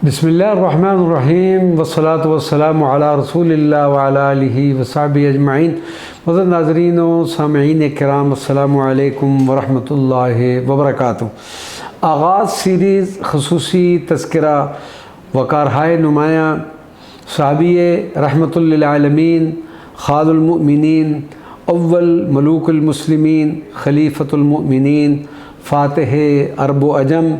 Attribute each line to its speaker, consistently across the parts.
Speaker 1: بسم اللہ الرحمن الرحیم والصلاة والسلام علی رسول اللہ وعلی آلہ وصحبہ اجمعین۔ معزز ناظرین و سامعین کرام، السلام علیکم ورحمۃ اللہ وبرکاتہ۔ آغاز سیریز خصوصی تذکرہ وقارہائے نمایاں صحابی رحمۃ للعالمین، خال المؤمنین، اول ملوک المسلمین، خلیفۃ المؤمنین، فاتح عرب و عجم،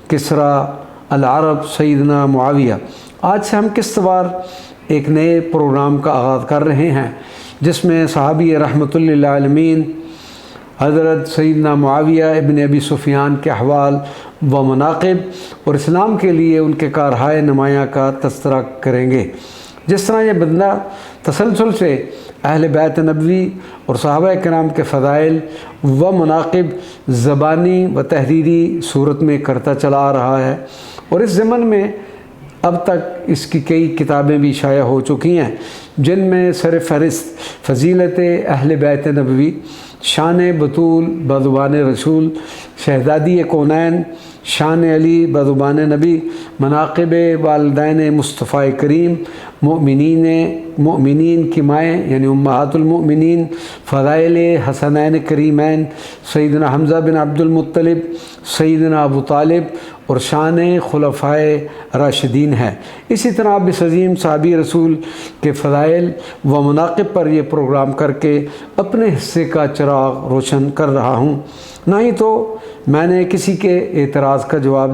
Speaker 1: کسریٰ العرب، سیدنا معاویہ۔ آج سے ہم قسط وار ایک نئے پروگرام کا آغاز کر رہے ہیں، جس میں صحابی رحمۃ للعالمین حضرت سیدنا معاویہ ابن ابی سفیان کے احوال و مناقب اور اسلام کے لیے ان کے کارہائے نمایاں کا تذکرہ کریں گے۔ جس طرح یہ بندہ تسلسل سے اہل بیت نبوی اور صحابہ کرام کے فضائل و مناقب زبانی و تحریری صورت میں کرتا چلا آ رہا ہے، اور اس ضمن میں اب تک اس کی کئی کتابیں بھی شائع ہو چکی ہیں، جن میں سر فہرست فضیلت اہل بیت نبوی، شان بطول بزبان رسول، شہزادی کونین، شان علی بزبان نبی، مناقب والدین مصطفیٰ کریم، مؤمنین کی مائیں یعنی امہات المؤمنین، فضائل حسنین کریمین، سیدنا حمزہ بن عبد المطلب، سیدنا ابو طالب، اور شان خلفائے راشدین ہے۔ اسی طرح اب اس عظیم صحابی رسول کے فضائل و مناقب پر یہ پروگرام کر کے اپنے حصے کا چراغ روشن کر رہا ہوں۔ نہ ہی تو میں نے کسی کے اعتراض کا جواب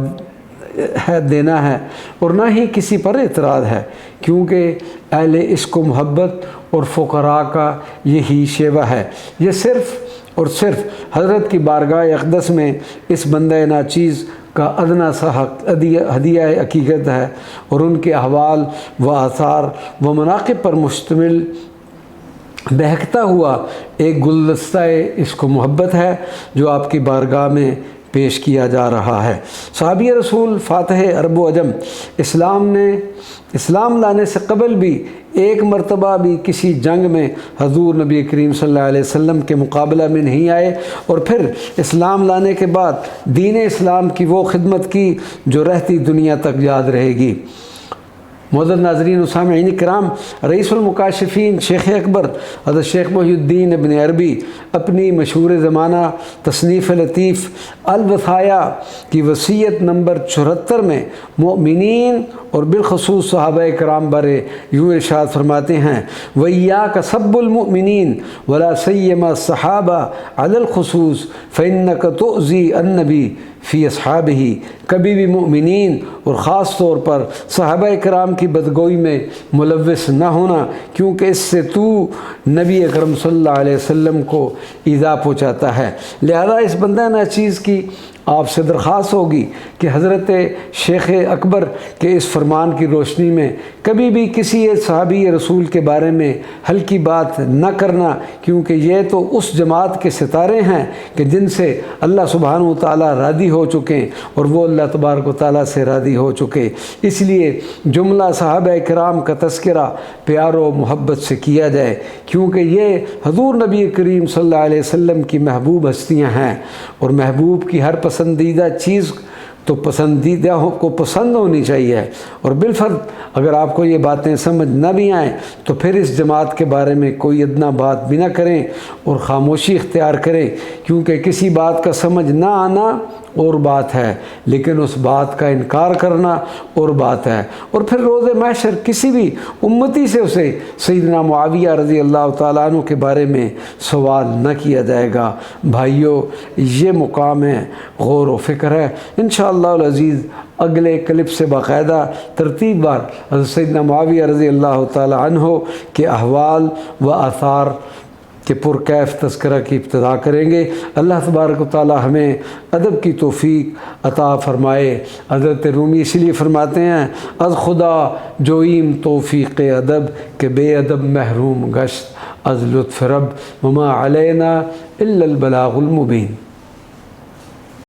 Speaker 1: دینا ہے اور نہ ہی کسی پر اعتراض ہے، کیونکہ اہل عشق و محبت اور فقراء کا یہی شیوہ ہے۔ یہ صرف اور صرف حضرت کی بارگاہ اقدس میں اس بندہ ناچیز کا ادنا سا ہدیہ عقیدت ہے، اور ان کے احوال و آثار و مناقب پر مشتمل بہکتا ہوا ایک گلدستہ عشق و محبت ہے، جو آپ کی بارگاہ میں پیش کیا جا رہا ہے۔ صحابی رسول فاتح عرب و عجم اسلام لانے سے قبل بھی ایک مرتبہ بھی کسی جنگ میں حضور نبی کریم صلی اللہ علیہ وسلم کے مقابلہ میں نہیں آئے، اور پھر اسلام لانے کے بعد دین اسلام کی وہ خدمت کی جو رہتی دنیا تک یاد رہے گی۔ معزز ناظرین و سامعین کرام، رئیس المکاشفین شیخ اکبر حضرت شیخ محی الدین ابن عربی اپنی مشہور زمانہ تصنیف لطیف الوصایا کی وصیت نمبر 74 میں مؤمنین اور بالخصوص صحابہ کرام بارے یوں ارشاد فرماتے ہیں: وَإِيَّاكَ سَبُّ الْمُؤْمِنِينَ وَلَا سِيَّمَا الصَّحَابَةَ عَلَى الْخُصُوصِ فَإِنَّكَ تُؤْذِي النَّبِيَّ فی اصحابہ۔ کبھی بھی مؤمنین اور خاص طور پر صحابہ کرام کی بدگوئی میں ملوث نہ ہونا، کیونکہ اس سے تو نبی اکرم صلی اللہ علیہ وسلم کو ایذا پہنچاتا ہے۔ لہذا اس بندہ ناچیز کی آپ سے درخواست ہوگی کہ حضرت شیخ اکبر کے اس فرمان کی روشنی میں کبھی بھی کسی صحابی رسول کے بارے میں ہلکی بات نہ کرنا، کیونکہ یہ تو اس جماعت کے ستارے ہیں کہ جن سے اللہ سبحانہ و تعالیٰ راضی ہو چکے، اور وہ اللہ تبارک و تعالیٰ سے راضی ہو چکے۔ اس لیے جملہ صحابہ کرام کا تذکرہ پیار و محبت سے کیا جائے، کیونکہ یہ حضور نبی کریم صلی اللہ علیہ وسلم کی محبوب ہستیاں ہیں، اور محبوب کی ہر پسندیدہ چیز تو پسندیدہ کو پسند ہونی چاہیے، اور بالفرض اگر آپ کو یہ باتیں سمجھ نہ بھی آئیں تو پھر اس جماعت کے بارے میں کوئی ادنا بات بھی نہ کریں اور خاموشی اختیار کریں، کیونکہ کسی بات کا سمجھ نہ آنا اور بات ہے، لیکن اس بات کا انکار کرنا اور بات ہے، اور پھر روز محشر کسی بھی امتی سے اسے سیدنا معاویہ رضی اللہ تعالیٰ عنہ کے بارے میں سوال نہ کیا جائے گا۔ بھائیو، یہ مقام ہے، غور و فکر ہے۔ انشاءاللہ العزیز اگلے کلپ سے باقاعدہ ترتیب بار حضرت سیدنا معاویہ رضی اللہ تعالیٰ عنہ کے احوال و آثار کے پرکیف تذکرہ کی ابتدا کریں گے۔ اللہ تبارک و تعالی ہمیں ادب کی توفیق عطا فرمائے۔ حضرت رومی اس لیے فرماتے ہیں: از خدا جوئیم توفیق ادب، کہ بے ادب محروم گشت از لطف رب، وما علینا الا البلاغ المبین۔